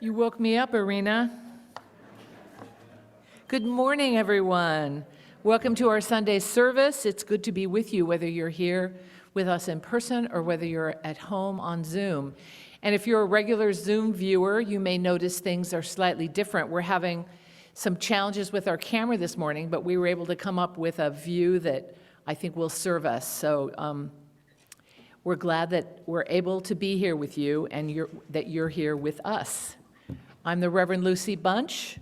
You woke me up, Irina. Good morning, everyone. Welcome to our Sunday service. It's good to be with you, whether you're here with us in person or whether you're at home on Zoom. And if you're a regular Zoom viewer, you may notice things are slightly different. We're having some challenges with our camera this morning, but we were able to come up with a view that I think will serve us. So we're glad that we're able to be here with you and that you're here with us. I'm the Reverend Lucy Bunch.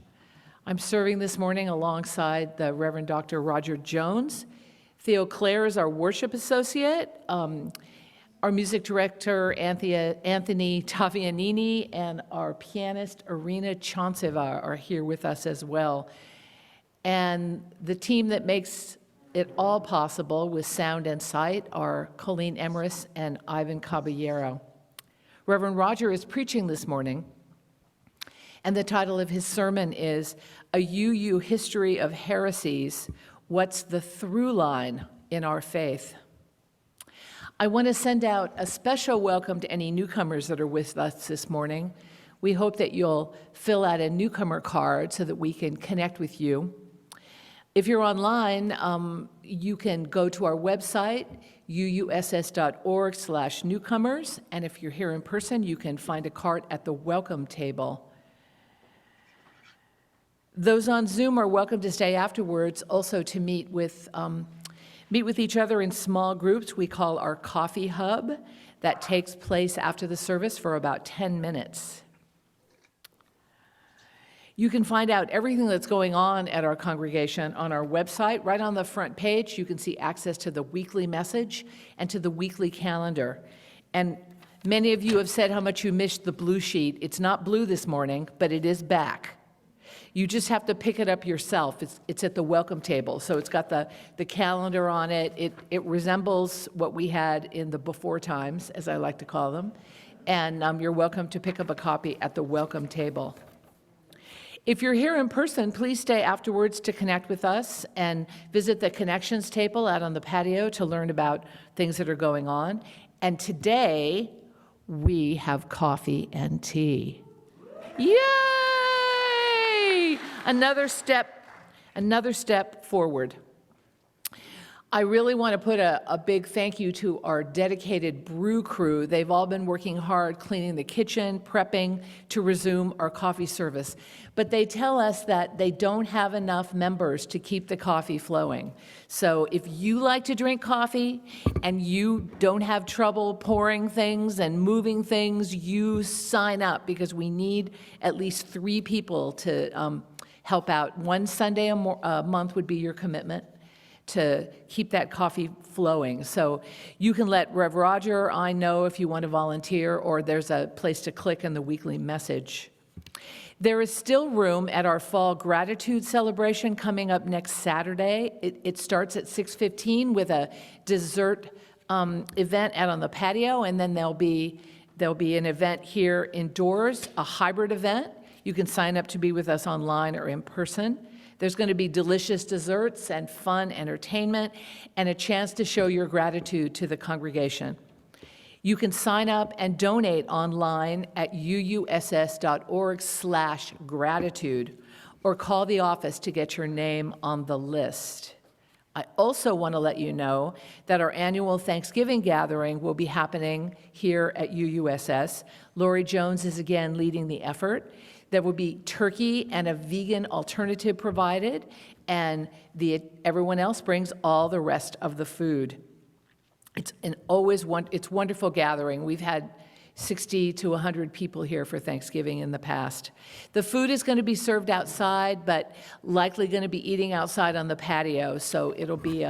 I'm serving this morning alongside the Reverend Dr. Roger Jones. Theo Clare is our worship associate. Our music director, Anthony Tavianini, and our pianist, Irina Tchantceva, are here with us as well. And the team that makes it all possible with sound and sight are Colleen Emrys and Ivan Caballero. Reverend Roger is preaching this morning, and the title of his sermon is A UU History of Heresies, What's the Through Line in Our Faith? I want to send out a special welcome to any newcomers that are with us this morning. We hope that you'll fill out a newcomer card so that we can connect with you. If you're online, you can go to our website, uuss.org/newcomers, and if you're here in person, you can find a cart at the welcome table. Those on Zoom are welcome to stay afterwards, also to meet with each other in small groups we call our coffee hub. That takes place after the service for about 10 minutes. You can find out everything that's going on at our congregation on our website. Right on the front page, you can see access to the weekly message and to the weekly calendar. And many of you have said how much you missed the blue sheet. It's not blue this morning, but it is back. You just have to pick it up yourself. It's at the welcome table. So it's got the calendar on it. It resembles what we had in the before times, as I like to call them. And you're welcome to pick up a copy at the welcome table. If you're here in person, please stay afterwards to connect with us and visit the connections table out on the patio to learn about things that are going on. And today, we have coffee and tea. Yay! Another step forward. I really want to put a big thank you to our dedicated brew crew. They've all been working hard cleaning the kitchen, prepping to resume our coffee service. But they tell us that they don't have enough members to keep the coffee flowing. So if you like to drink coffee and you don't have trouble pouring things and moving things, you sign up, because we need at least 3 people to help out. One Sunday a month would be your commitment to keep that coffee flowing. So you can let Rev Roger I know if you want to volunteer, or there's a place to click in the weekly message. There is still room at our fall gratitude celebration coming up next Saturday. It starts at 6:15 with a dessert event out on the patio, and then there'll be an event here indoors, a hybrid event. You can sign up to be with us online or in person. There's going to be delicious desserts and fun entertainment and a chance to show your gratitude to the congregation. You can sign up and donate online at uuss.org/gratitude or call the office to get your name on the list. I also want to let you know that our annual Thanksgiving gathering will be happening here at UUSS. Lori Jones is again leading the effort. There will be turkey and a vegan alternative provided, and everyone else brings all the rest of the food. It's wonderful gathering. We've had 60 to 100 people here for Thanksgiving in the past. The food is going to be served outside, but likely going to be eating outside on the patio, so it'll be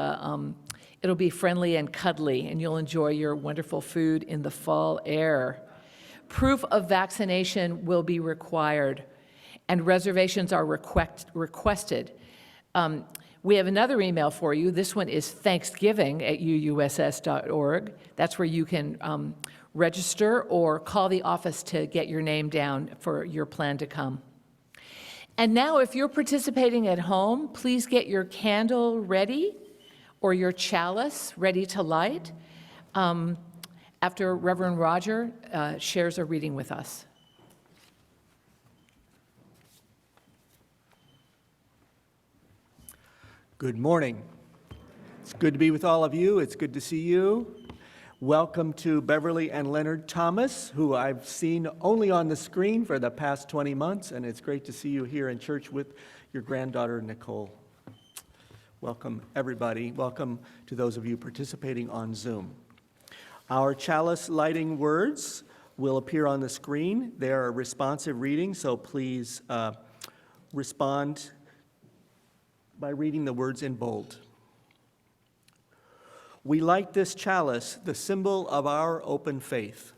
friendly and cuddly, and you'll enjoy your wonderful food in the fall air. Proof of vaccination will be required, and reservations are requested. We have another email for you. This one is thanksgiving@uuss.org. That's where you can register or call the office to get your name down for your plan to come. And now, if you're participating at home, please get your candle ready or your chalice ready to light. After Reverend Roger shares a reading with us. Good morning. It's good to be with all of you. It's good to see you. Welcome to Beverly and Leonard Thomas, who I've seen only on the screen for the past 20 months, and it's great to see you here in church with your granddaughter, Nicole. Welcome, everybody. Welcome to those of you participating on Zoom. Our chalice lighting words will appear on the screen. They are a responsive reading, so please respond by reading the words in bold. We light this chalice, the symbol of our open faith.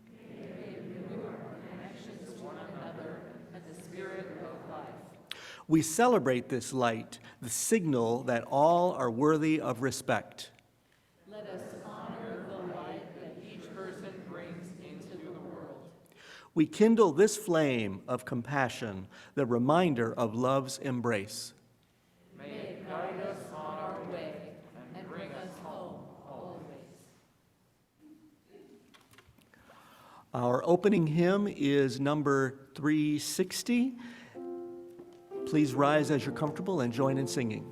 May they renew our connections to one another and the spirit of life. We celebrate this light, the signal that all are worthy of respect. Let us honor the light that each person brings into the world. We kindle this flame of compassion, the reminder of love's embrace. May it guide us on our way and bring us home always. Our opening hymn is number 360. Please rise as you're comfortable and join in singing.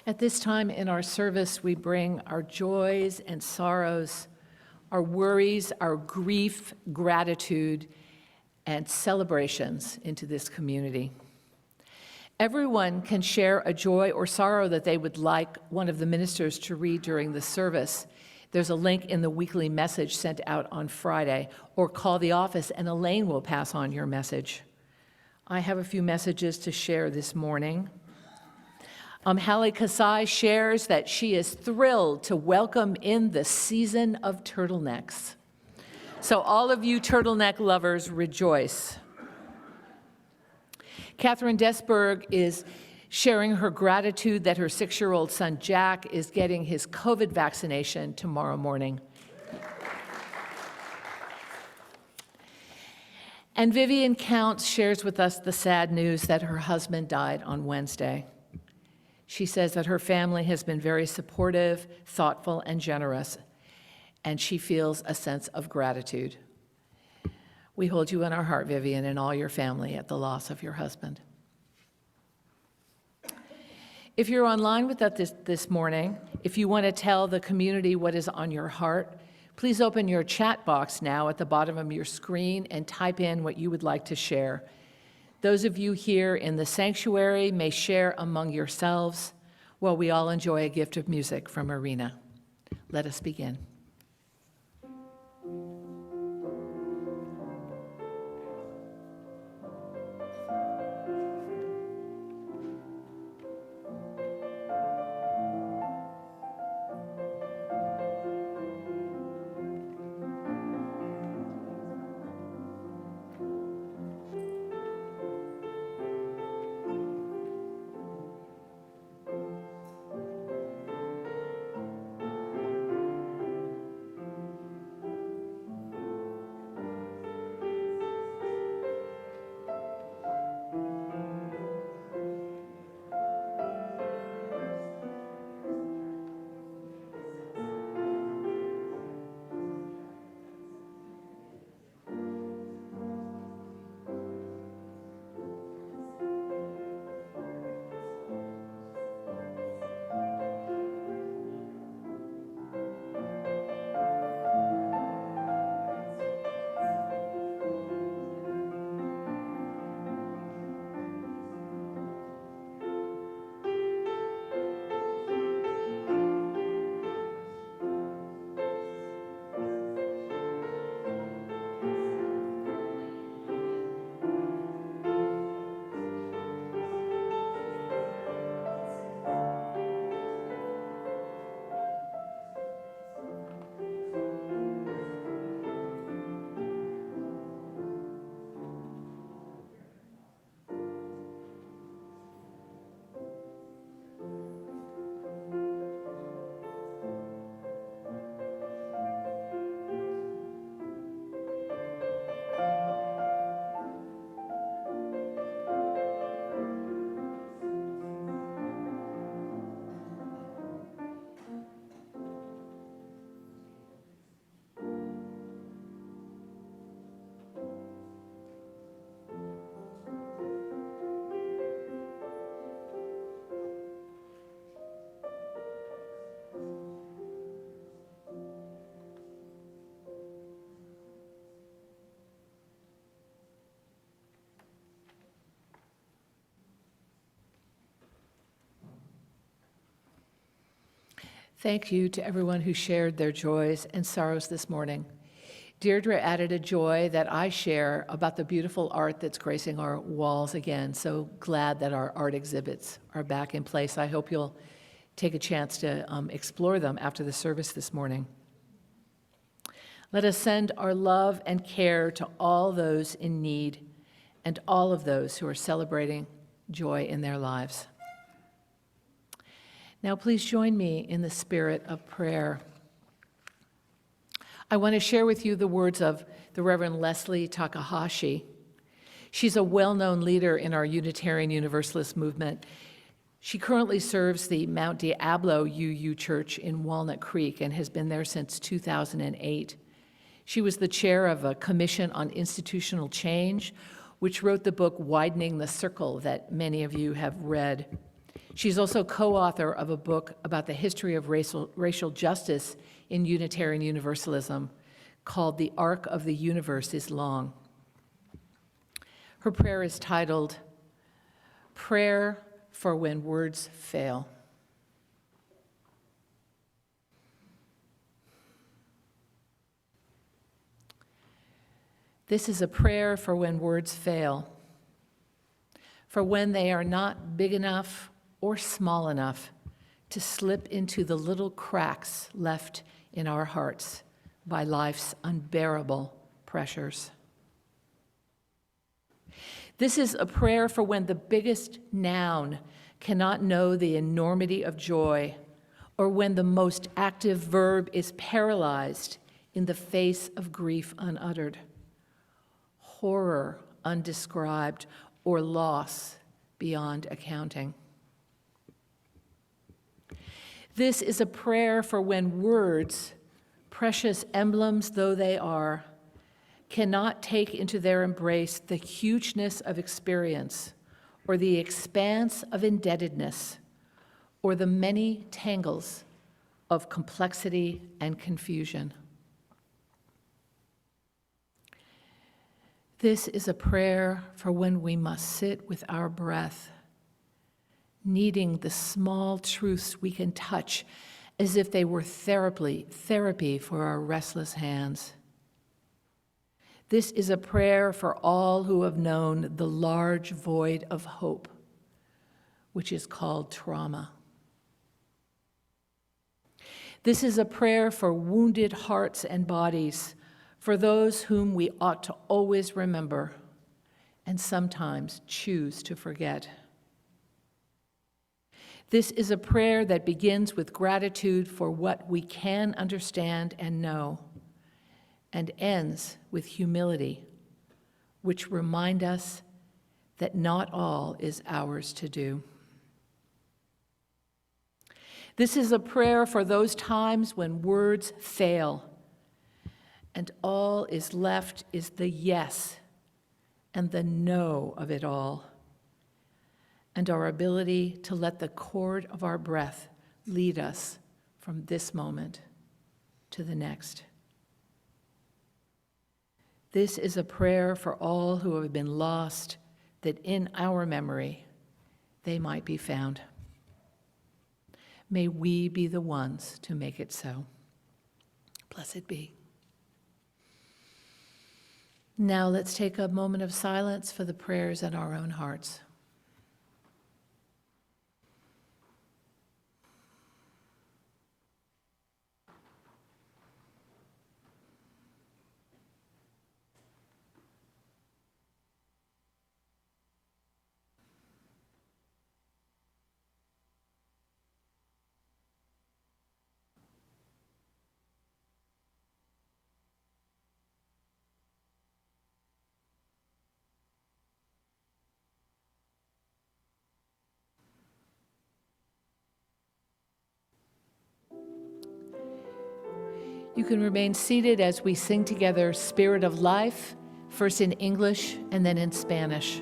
At this time in our service, we bring our joys and sorrows, our worries, our grief, gratitude, and celebrations into this community. Everyone can share a joy or sorrow that they would like one of the ministers to read during the service. There's a link in the weekly message sent out on Friday, or call the office and Elaine will pass on your message. I have a few messages to share this morning. Hallie Kasai shares that she is thrilled to welcome in the season of turtlenecks. So all of you turtleneck lovers, rejoice. Catherine Desberg is sharing her gratitude that her 6-year-old son Jack is getting his COVID vaccination tomorrow morning. And Vivian Counts shares with us the sad news that her husband died on Wednesday. She says that her family has been very supportive, thoughtful, and generous, and she feels a sense of gratitude. We hold you in our heart, Vivian, and all your family at the loss of your husband. If you're online with us this morning, if you want to tell the community what is on your heart, please open your chat box now at the bottom of your screen and type in what you would like to share. Those of you here in the sanctuary may share among yourselves while we all enjoy a gift of music from Irina. Let us begin. Thank you to everyone who shared their joys and sorrows this morning. Deirdre added a joy that I share about the beautiful art that's gracing our walls again. So glad that our art exhibits are back in place. I hope you'll take a chance to explore them after the service this morning. Let us send our love and care to all those in need and all of those who are celebrating joy in their lives. Now, please join me in the spirit of prayer. I want to share with you the words of the Reverend Leslie Takahashi. She's a well-known leader in our Unitarian Universalist movement. She currently serves the Mount Diablo UU Church in Walnut Creek and has been there since 2008. She was the chair of a commission on institutional change, which wrote the book Widening the Circle that many of you have read. She's also co-author of a book about the history of racial justice in Unitarian Universalism called The Arc of the Universe is Long. Her prayer is titled, Prayer for When Words Fail. This is a prayer for when words fail, for when they are not big enough or small enough to slip into the little cracks left in our hearts by life's unbearable pressures. This is a prayer for when the biggest noun cannot know the enormity of joy, or when the most active verb is paralyzed in the face of grief unuttered, horror undescribed, or loss beyond accounting. This is a prayer for when words, precious emblems though they are, cannot take into their embrace the hugeness of experience or the expanse of indebtedness or the many tangles of complexity and confusion. This is a prayer for when we must sit with our breath, needing the small truths we can touch as if they were therapy for our restless hands. This is a prayer for all who have known the large void of hope, which is called trauma. This is a prayer for wounded hearts and bodies, for those whom we ought to always remember and sometimes choose to forget. This is a prayer that begins with gratitude for what we can understand and know, and ends with humility, which remind us that not all is ours to do. This is a prayer for those times when words fail, and all is left is the yes and the no of it all, and our ability to let the chord of our breath lead us from this moment to the next. This is a prayer for all who have been lost, that in our memory they might be found. May we be the ones to make it so. Blessed be. Now let's take a moment of silence for the prayers in our own hearts. You can remain seated as we sing together Spirit of Life, first in English and then in Spanish.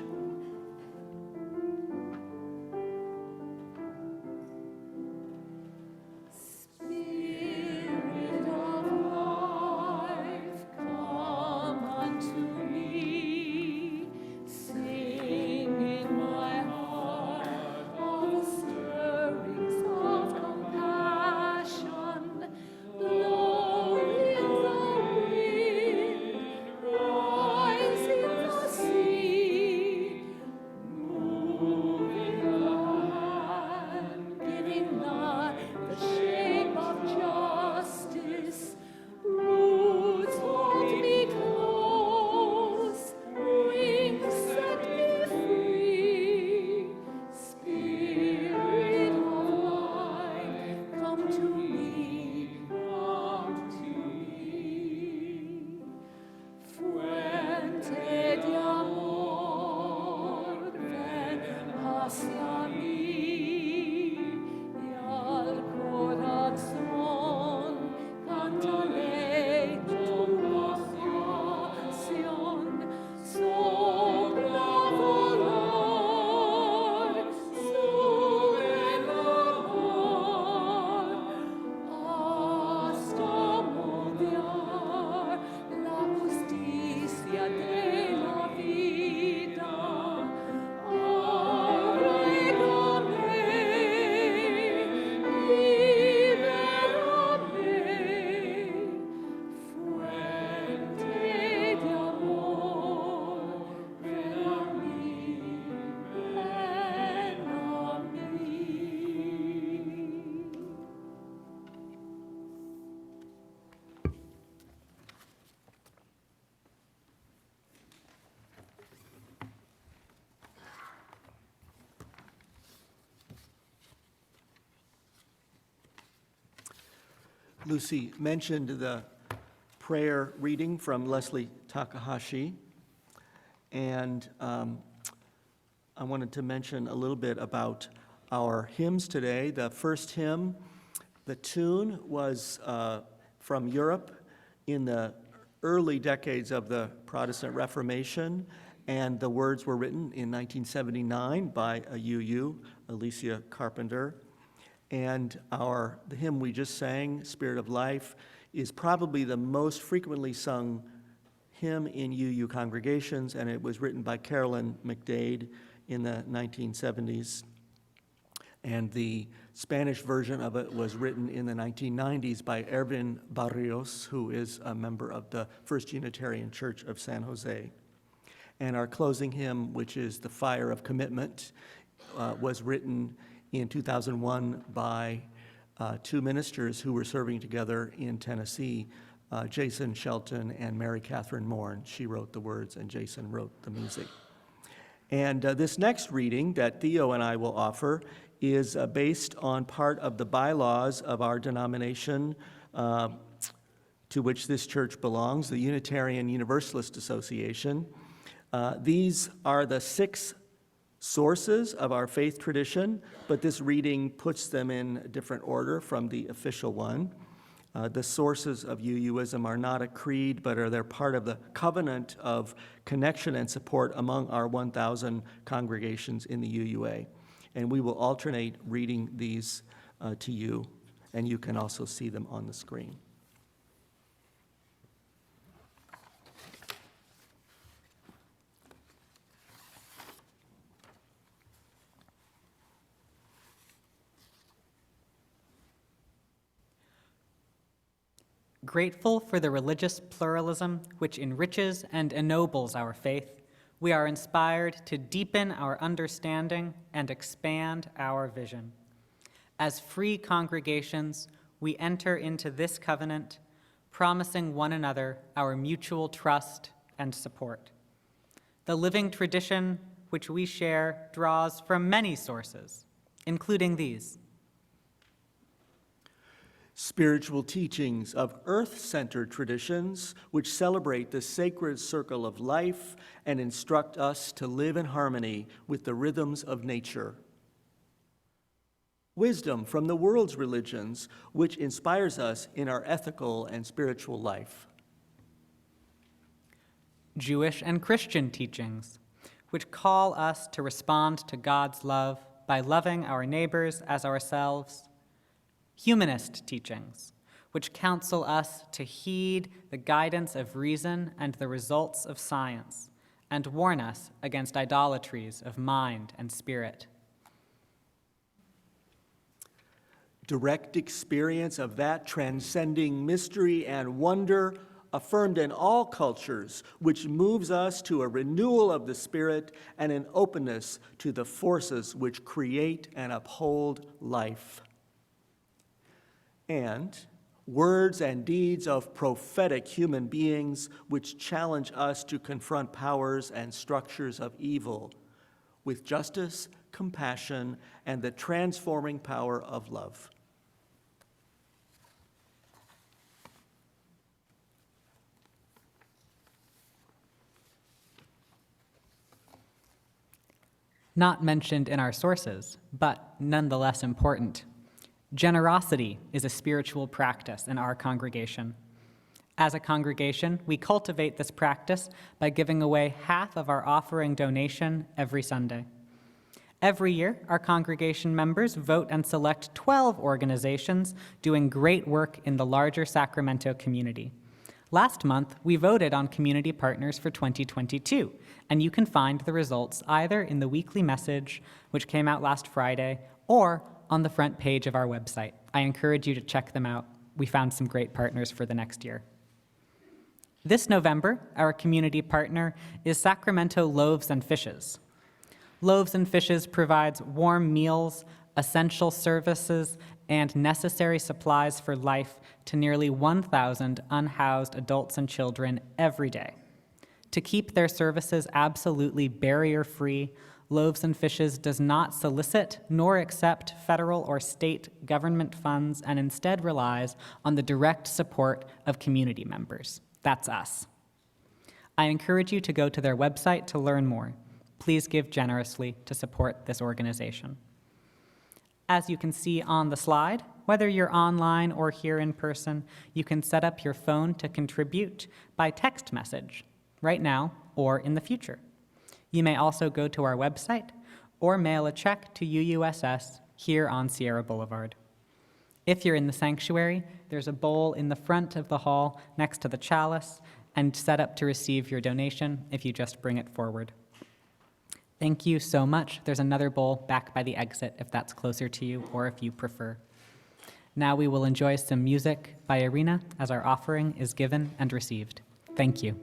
Lucy mentioned the prayer reading from Leslie Takahashi, and I wanted to mention a little bit about our hymns today. The first hymn The tune was from Europe in the early decades of the Protestant Reformation, and the words were written in 1979 by a UU, Alicia Carpenter. And the hymn we just sang, Spirit of Life, is probably the most frequently sung hymn in UU congregations, and it was written by Carolyn McDade in the 1970s. And the Spanish version of it was written in the 1990s by Erwin Barrios, who is a member of the First Unitarian Church of San Jose. And our closing hymn, which is The Fire of Commitment, was written in 2001 by two ministers who were serving together in Tennessee, Jason Shelton and Mary Catherine Morn. She wrote the words and Jason wrote the music. And this next reading that Theo and I will offer is based on part of the bylaws of our denomination to which this church belongs, the Unitarian Universalist Association. These are the 6 sources of our faith tradition, but this reading puts them in a different order from the official one. The sources of UUism are not a creed, but they're part of the covenant of connection and support among our 1,000 congregations in the UUA. And we will alternate reading these to you, and you can also see them on the screen. Grateful for the religious pluralism which enriches and ennobles our faith, we are inspired to deepen our understanding and expand our vision. As free congregations, we enter into this covenant, promising one another our mutual trust and support. The living tradition which we share draws from many sources, including these: spiritual teachings of earth-centered traditions which celebrate the sacred circle of life and instruct us to live in harmony with the rhythms of nature. Wisdom from the world's religions which inspires us in our ethical and spiritual life. Jewish and Christian teachings which call us to respond to God's love by loving our neighbors as ourselves. Humanist teachings, which counsel us to heed the guidance of reason and the results of science, and warn us against idolatries of mind and spirit. Direct experience of that transcending mystery and wonder affirmed in all cultures, which moves us to a renewal of the spirit and an openness to the forces which create and uphold life. And words and deeds of prophetic human beings which challenge us to confront powers and structures of evil with justice, compassion, and the transforming power of love. Not mentioned in our sources, but nonetheless important. Generosity is a spiritual practice in our congregation. As a congregation, we cultivate this practice by giving away half of our offering donation every Sunday. Every year, our congregation members vote and select 12 organizations doing great work in the larger Sacramento community. Last month, we voted on community partners for 2022, and you can find the results either in the weekly message, which came out last Friday, or on the front page of our website. I encourage you to check them out. We found some great partners for the next year. This November, our community partner is Sacramento Loaves and Fishes. Loaves and Fishes provides warm meals, essential services, and necessary supplies for life to nearly 1,000 unhoused adults and children every day. To keep their services absolutely barrier-free, Loaves and Fishes does not solicit nor accept federal or state government funds and instead relies on the direct support of community members. That's us. I encourage you to go to their website to learn more. Please give generously to support this organization. As you can see on the slide, whether you're online or here in person, you can set up your phone to contribute by text message, right now or in the future. You may also go to our website or mail a check to UUSS here on Sierra Boulevard. If you're in the sanctuary, there's a bowl in the front of the hall next to the chalice and set up to receive your donation if you just bring it forward. Thank you so much. There's another bowl back by the exit if that's closer to you or if you prefer. Now we will enjoy some music by Irina as our offering is given and received. Thank you.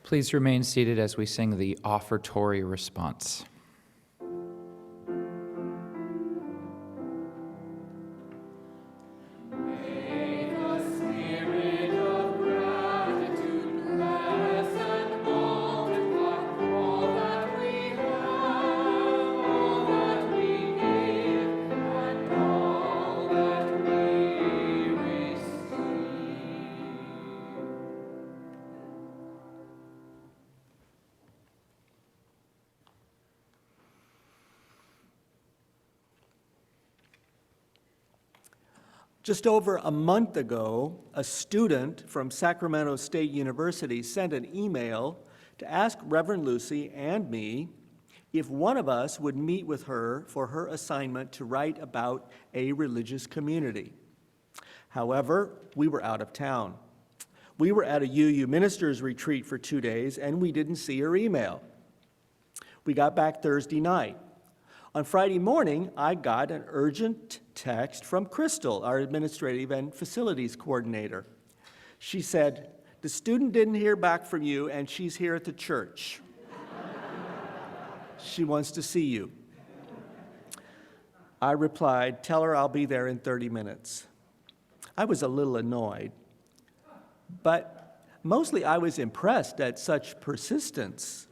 Please remain seated as we sing the offertory response. Just over a month ago, a student from Sacramento State University sent an email to ask Reverend Lucy and me if one of us would meet with her for her assignment to write about a religious community. However, we were out of town. We were at a UU ministers retreat for 2 days, and we didn't see her email. We got back Thursday night. On Friday morning, I got an urgent text from Crystal, our administrative and facilities coordinator. She said, "The student didn't hear back from you, and she's here at the church. She wants to see you." I replied, "Tell her I'll be there in 30 minutes. I was a little annoyed, but mostly I was impressed at such persistence.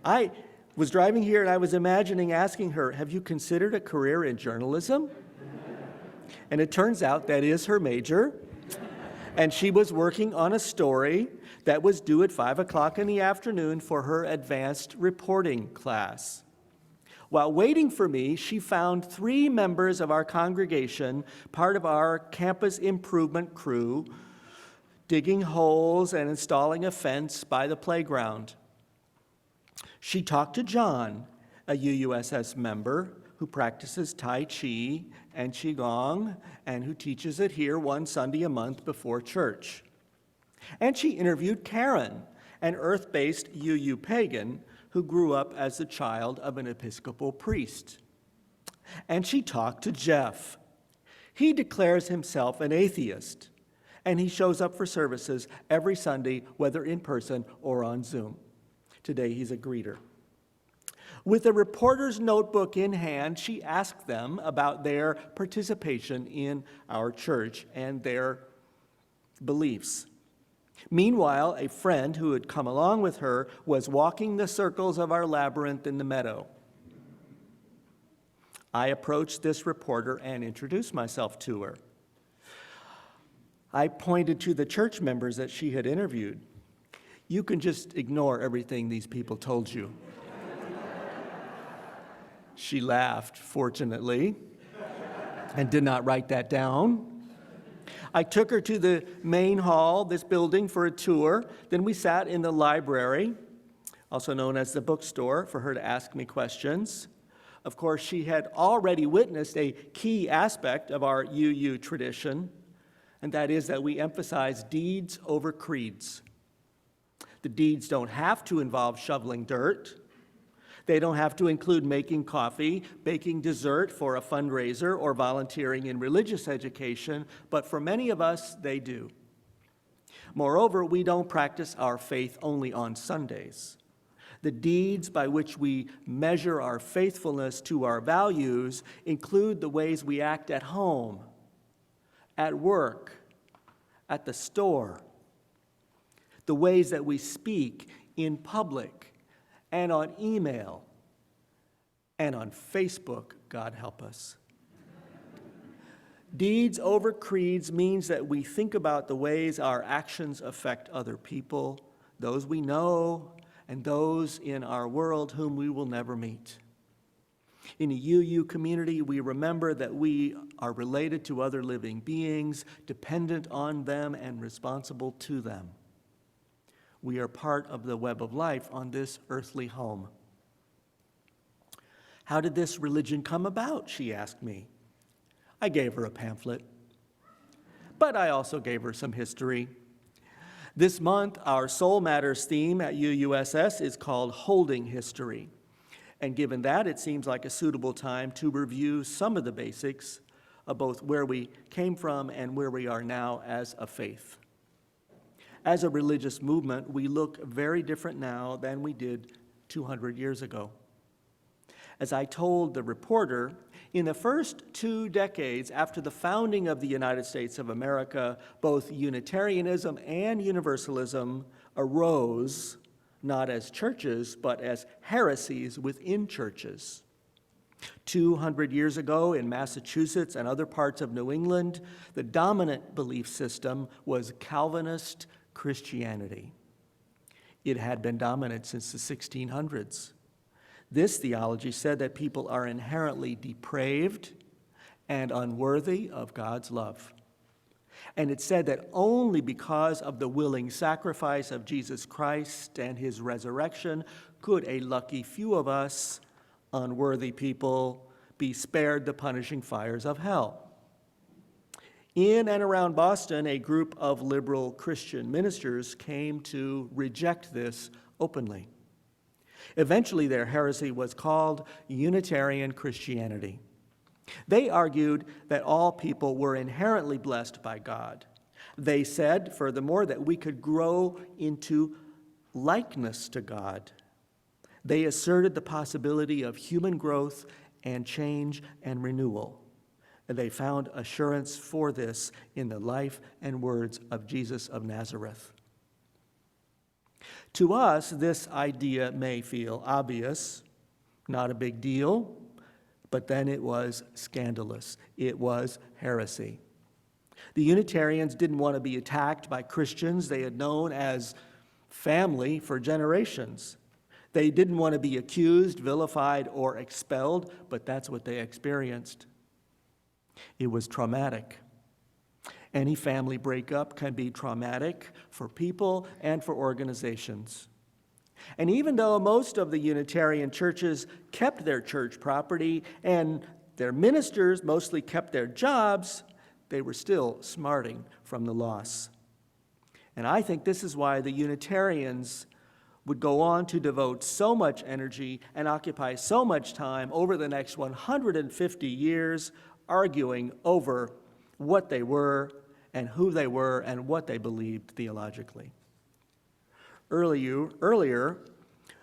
I was driving here and I was imagining asking her, "Have you considered a career in journalism?" And it turns out that is her major. And she was working on a story that was due at 5 o'clock in the afternoon for her advanced reporting class. While waiting for me, she found 3 members of our congregation, part of our campus improvement crew, digging holes and installing a fence by the playground. She talked to John, a UUSS member who practices Tai Chi and Qigong and who teaches it here one Sunday a month before church. And she interviewed Karen, an earth-based UU pagan who grew up as the child of an Episcopal priest. And she talked to Jeff. He declares himself an atheist, and he shows up for services every Sunday, whether in person or on Zoom. Today he's a greeter. With a reporter's notebook in hand, she asked them about their participation in our church and their beliefs. Meanwhile, a friend who had come along with her was walking the circles of our labyrinth in the meadow. I approached this reporter and introduced myself to her. I pointed to the church members that she had interviewed. "You can just ignore everything these people told you." She laughed, fortunately, and did not write that down. I took her to the main hall, this building, for a tour. Then we sat in the library, also known as the bookstore, for her to ask me questions. Of course, she had already witnessed a key aspect of our UU tradition, and that is that we emphasize deeds over creeds. The deeds don't have to involve shoveling dirt. They don't have to include making coffee, baking dessert for a fundraiser, or volunteering in religious education, but for many of us, they do. Moreover, we don't practice our faith only on Sundays. The deeds by which we measure our faithfulness to our values include the ways we act at home, at work, at the store, the ways that we speak in public, and on email, and on Facebook, God help us. Deeds over creeds means that we think about the ways our actions affect other people, those we know, and those in our world whom we will never meet. In a UU community, we remember that we are related to other living beings, dependent on them and responsible to them. We are part of the web of life on this earthly home. "How did this religion come about?" she asked me. I gave her a pamphlet, but I also gave her some history. This month, our Soul Matters theme at UUSS is called Holding History. And given that, it seems like a suitable time to review some of the basics of both where we came from and where we are now as a faith. As a religious movement, we look very different now than we did 200 years ago. As I told the reporter, in the first 2 decades after the founding of the United States of America, both Unitarianism and Universalism arose not as churches, but as heresies within churches. 200 years ago in Massachusetts and other parts of New England, the dominant belief system was Calvinist Christianity. It had been dominant since the 1600s. This theology said that people are inherently depraved and unworthy of God's love. And it said that only because of the willing sacrifice of Jesus Christ and his resurrection could a lucky few of us, unworthy people, be spared the punishing fires of hell. In and around Boston, a group of liberal Christian ministers came to reject this openly. Eventually, their heresy was called Unitarian Christianity. They argued that all people were inherently blessed by God. They said, furthermore, that we could grow into likeness to God. They asserted the possibility of human growth and change and renewal. And they found assurance for this in the life and words of Jesus of Nazareth. To us, this idea may feel obvious, not a big deal, but then it was scandalous. It was heresy. The Unitarians didn't want to be attacked by Christians they had known as family for generations. They didn't want to be accused, vilified, or expelled, but that's what they experienced. It was traumatic. Any family breakup can be traumatic for people and for organizations. And even though most of the Unitarian churches kept their church property and their ministers mostly kept their jobs, they were still smarting from the loss. And I think this is why the Unitarians would go on to devote so much energy and occupy so much time over the next 150 years arguing over what they were and who they were and what they believed theologically. Earlier,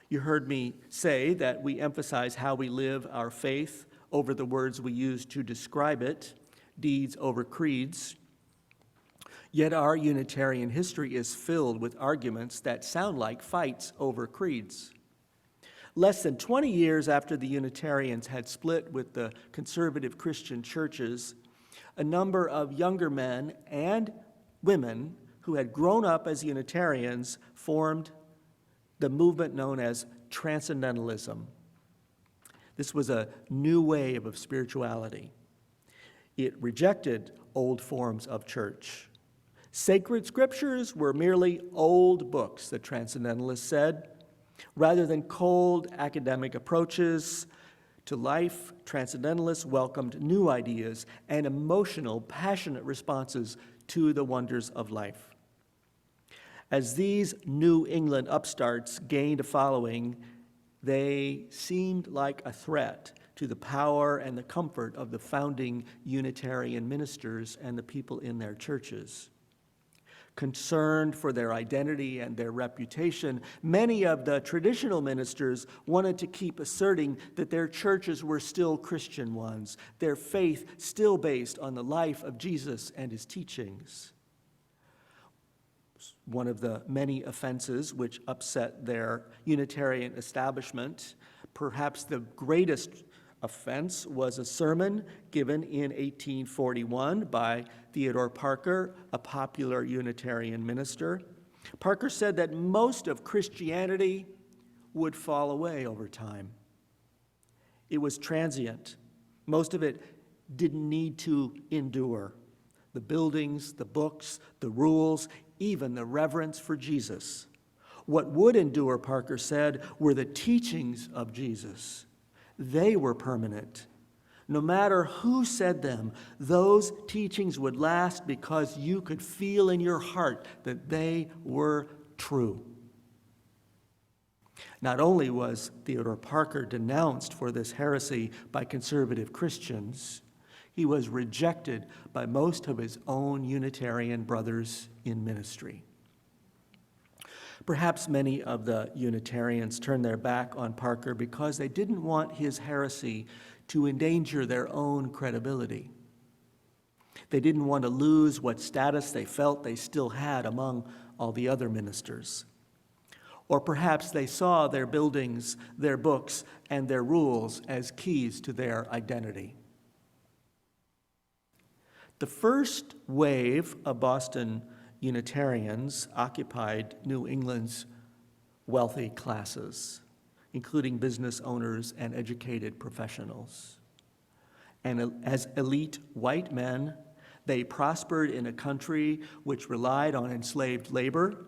you heard me say that we emphasize how we live our faith over the words we use to describe it, deeds over creeds. Yet our Unitarian history is filled with arguments that sound like fights over creeds. Less than 20 years after the Unitarians had split with the conservative Christian churches, a number of younger men and women who had grown up as Unitarians formed the movement known as Transcendentalism. This was a new wave of spirituality. It rejected old forms of church. Sacred scriptures were merely old books, the Transcendentalists said. Rather than cold academic approaches to life, Transcendentalists welcomed new ideas and emotional, passionate responses to the wonders of life. As these New England upstarts gained a following, they seemed like a threat to the power and the comfort of the founding Unitarian ministers and the people in their churches. Concerned for their identity and their reputation, many of the traditional ministers wanted to keep asserting that their churches were still Christian ones, their faith still based on the life of Jesus and his teachings. One of the many offenses which upset their Unitarian establishment, perhaps the greatest offense, was a sermon given in 1841 by Theodore Parker, a popular Unitarian minister. Parker said that most of Christianity would fall away over time. It was transient. Most of it didn't need to endure. The buildings, the books, the rules, even the reverence for Jesus. What would endure, Parker said, were the teachings of Jesus. They were permanent. No matter who said them, those teachings would last because you could feel in your heart that they were true. Not only was Theodore Parker denounced for this heresy by conservative Christians, he was rejected by most of his own Unitarian brothers in ministry. Perhaps many of the Unitarians turned their back on Parker because they didn't want his heresy to endanger their own credibility. They didn't want to lose what status they felt they still had among all the other ministers. Or perhaps they saw their buildings, their books, and their rules as keys to their identity. The first wave of Boston Unitarians occupied New England's wealthy classes, including business owners and educated professionals. And as elite white men, they prospered in a country which relied on enslaved labor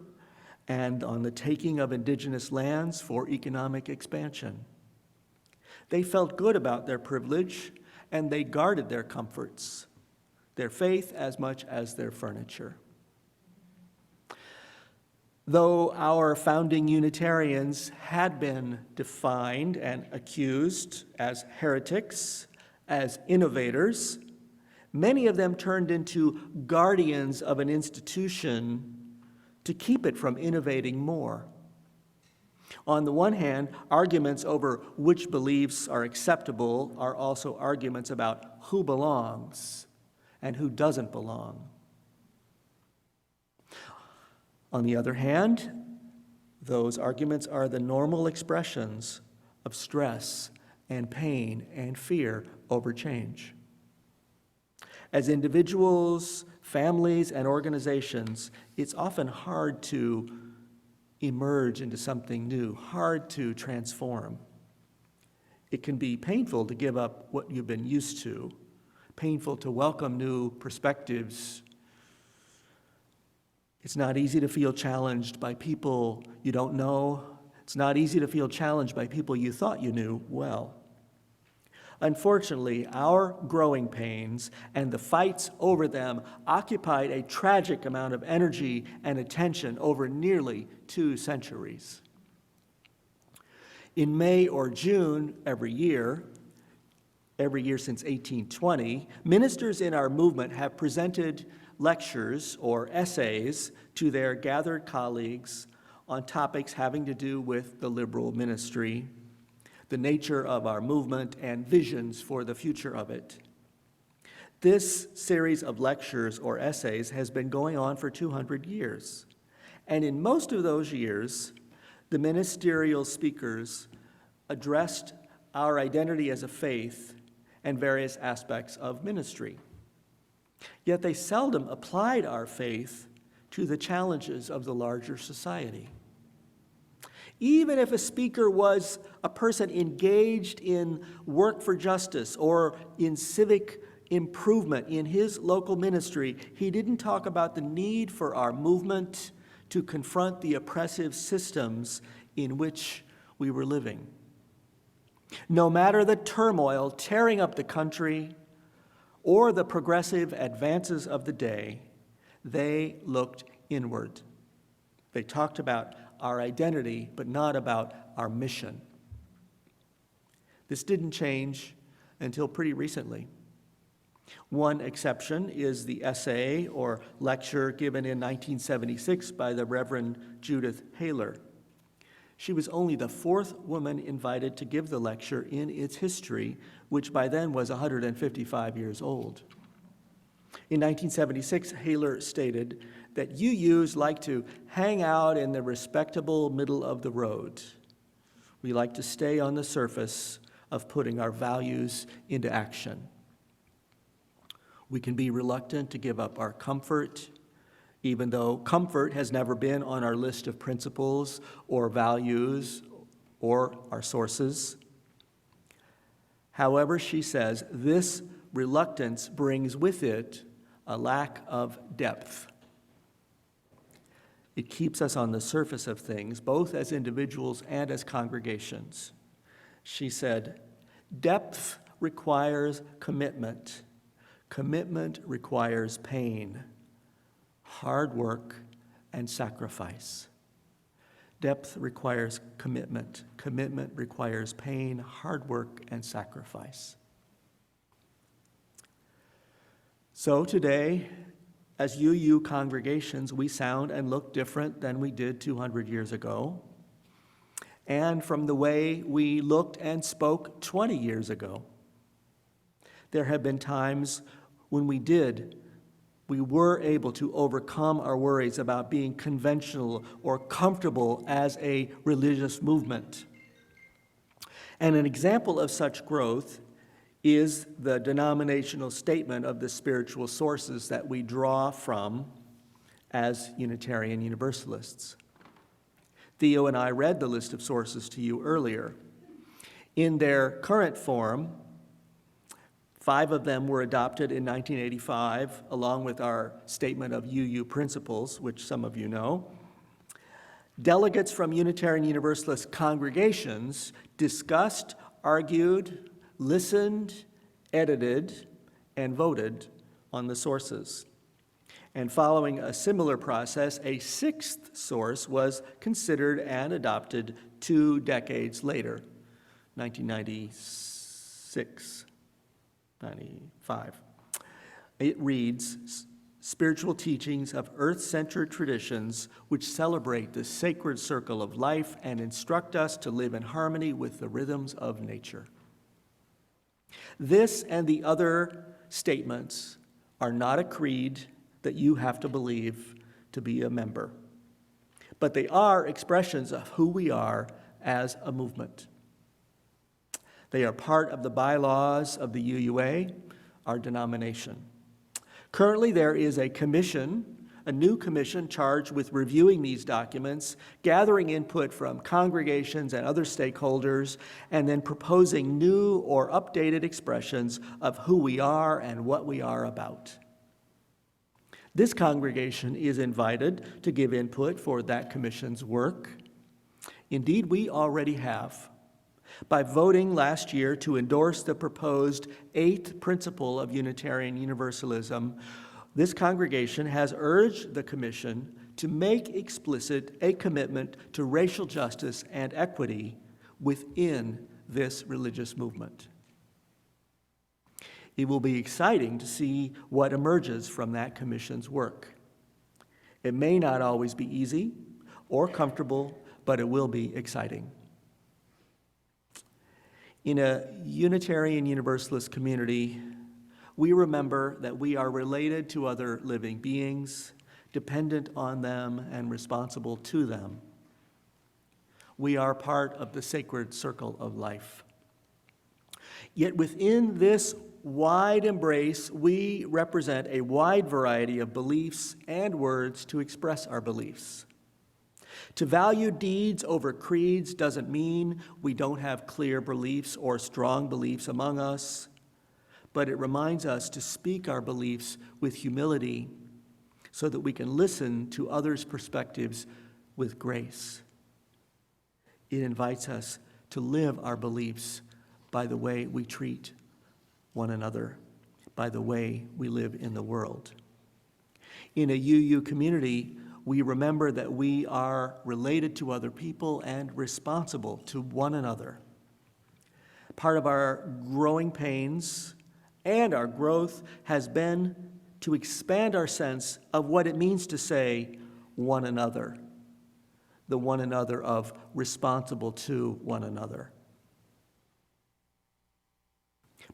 and on the taking of indigenous lands for economic expansion. They felt good about their privilege, and they guarded their comforts, their faith as much as their furniture. Though our founding Unitarians had been defined and accused as heretics, as innovators, many of them turned into guardians of an institution to keep it from innovating more. On the one hand, arguments over which beliefs are acceptable are also arguments about who belongs and who doesn't belong. On the other hand, those arguments are the normal expressions of stress and pain and fear over change. As individuals, families, and organizations, it's often hard to emerge into something new, hard to transform. It can be painful to give up what you've been used to, painful to welcome new perspectives. It's not easy to feel challenged by people you don't know. It's not easy to feel challenged by people you thought you knew well. Unfortunately, our growing pains and the fights over them occupied a tragic amount of energy and attention over nearly 2 centuries. In May or June every year since 1820, ministers in our movement have presented lectures or essays to their gathered colleagues on topics having to do with the liberal ministry, the nature of our movement, and visions for the future of it. This series of lectures or essays has been going on for 200 years. And in most of those years, the ministerial speakers addressed our identity as a faith and various aspects of ministry. Yet they seldom applied our faith to the challenges of the larger society. Even if a speaker was a person engaged in work for justice or in civic improvement in his local ministry, he didn't talk about the need for our movement to confront the oppressive systems in which we were living. No matter the turmoil tearing up the country or the progressive advances of the day, they looked inward. They talked about our identity, but not about our mission. This didn't change until pretty recently. One exception is the essay or lecture given in 1976 by the Reverend Judith Haler. She was only the 4th woman invited to give the lecture in its history, which by then was 155 years old. In 1976, Haler stated that UUs like to hang out in the respectable middle of the road. We like to stay on the surface of putting our values into action. We can be reluctant to give up our comfort, even though comfort has never been on our list of principles or values or our sources. However, she says, this reluctance brings with it a lack of depth. It keeps us on the surface of things, both as individuals and as congregations. She said, depth requires commitment. Commitment requires pain, hard work, and sacrifice. Depth requires commitment. Commitment requires pain, hard work, and sacrifice. So today, as UU congregations, we sound and look different than we did 200 years ago, and from the way we looked and spoke 20 years ago. There have been times when we were able to overcome our worries about being conventional or comfortable as a religious movement. And an example of such growth is the denominational statement of the spiritual sources that we draw from as Unitarian Universalists. Theo and I read the list of sources to you earlier. In their current form, 5 of them were adopted in 1985, along with our statement of UU principles, which some of you know. Delegates from Unitarian Universalist congregations discussed, argued, listened, edited, and voted on the sources. And following a similar process, a sixth source was considered and adopted 2 decades later, 1996, 95. It reads, spiritual teachings of earth-centered traditions which celebrate the sacred circle of life and instruct us to live in harmony with the rhythms of nature. This and the other statements are not a creed that you have to believe to be a member, but they are expressions of who we are as a movement. They are part of the bylaws of the UUA, our denomination. Currently, there is a new commission charged with reviewing these documents, gathering input from congregations and other stakeholders, and then proposing new or updated expressions of who we are and what we are about. This congregation is invited to give input for that commission's work. Indeed, we already have. By voting last year to endorse the proposed 8th principle of Unitarian Universalism, this congregation has urged the Commission to make explicit a commitment to racial justice and equity within this religious movement. It will be exciting to see what emerges from that Commission's work. It may not always be easy or comfortable, but it will be exciting. In a Unitarian Universalist community, we remember that we are related to other living beings, dependent on them and responsible to them. We are part of the sacred circle of life. Yet within this wide embrace, we represent a wide variety of beliefs and words to express our beliefs. To value deeds over creeds doesn't mean we don't have clear beliefs or strong beliefs among us, but it reminds us to speak our beliefs with humility so that we can listen to others' perspectives with grace. It invites us to live our beliefs by the way we treat one another, by the way we live in the world. In a UU community, we remember that we are related to other people and responsible to one another. Part of our growing pains and our growth has been to expand our sense of what it means to say one another, the one another of responsible to one another.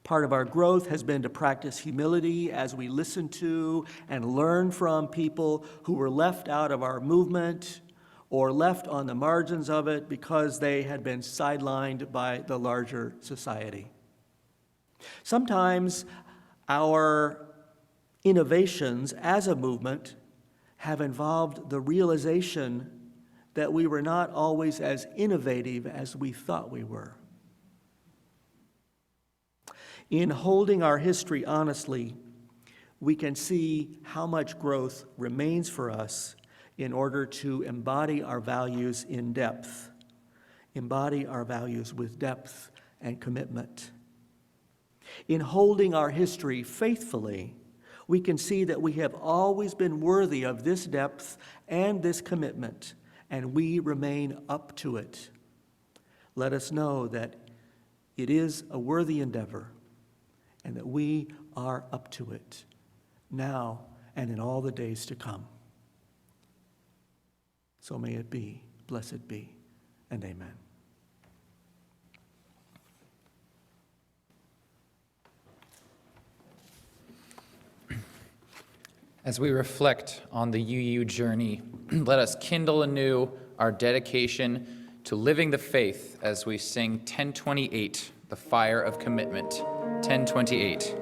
Part of our growth has been to practice humility as we listen to and learn from people who were left out of our movement or left on the margins of it because they had been sidelined by the larger society. Sometimes our innovations as a movement have involved the realization that we were not always as innovative as we thought we were. In holding our history honestly, we can see how much growth remains for us in order to embody our values in depth, embody our values with depth and commitment. In holding our history faithfully, we can see that we have always been worthy of this depth and this commitment, and we remain up to it. Let us know that it is a worthy endeavor, and that we are up to it now and in all the days to come. So may it be, blessed be, and amen. As we reflect on the UU journey, let us kindle anew our dedication to living the faith as we sing 1028, The Fire of Commitment. 1028.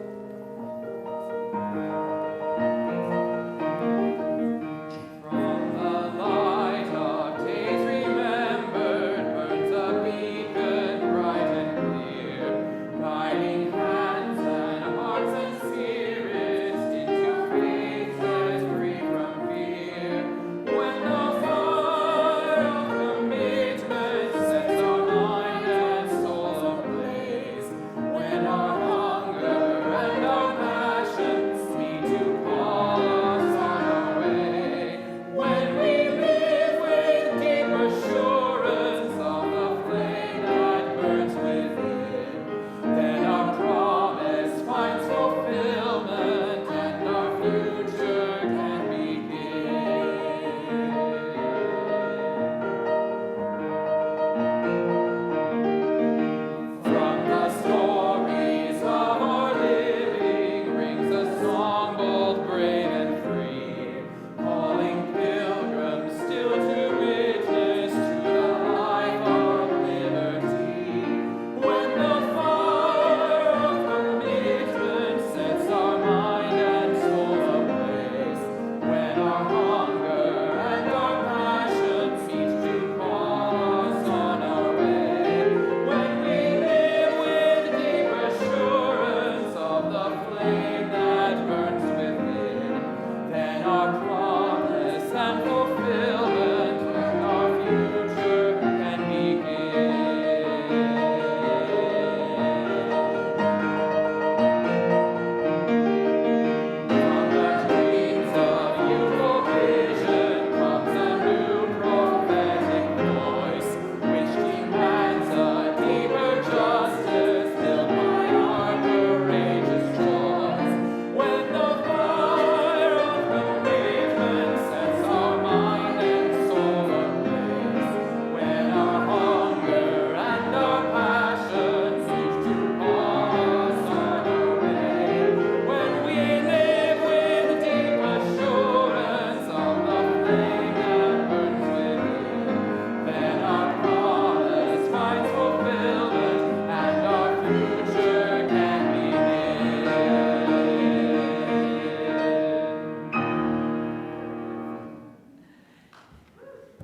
When our hunger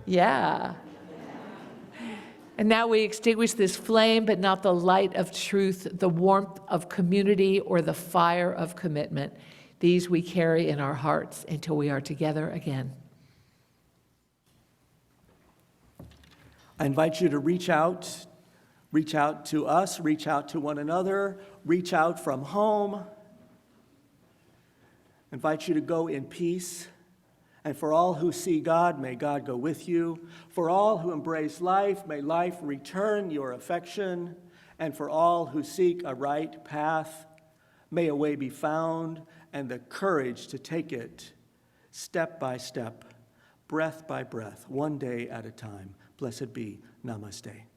Yeah. And now we extinguish this flame, but not the light of truth, the warmth of community, or the fire of commitment. These we carry in our hearts until we are together again. I invite you to reach out to us, reach out to one another, reach out from home. I invite you to go in peace. And for all who see God, may God go with you. For all who embrace life, may life return your affection. And for all who seek a right path, may a way be found and the courage to take it step by step, breath by breath, one day at a time. Blessed be. Namaste.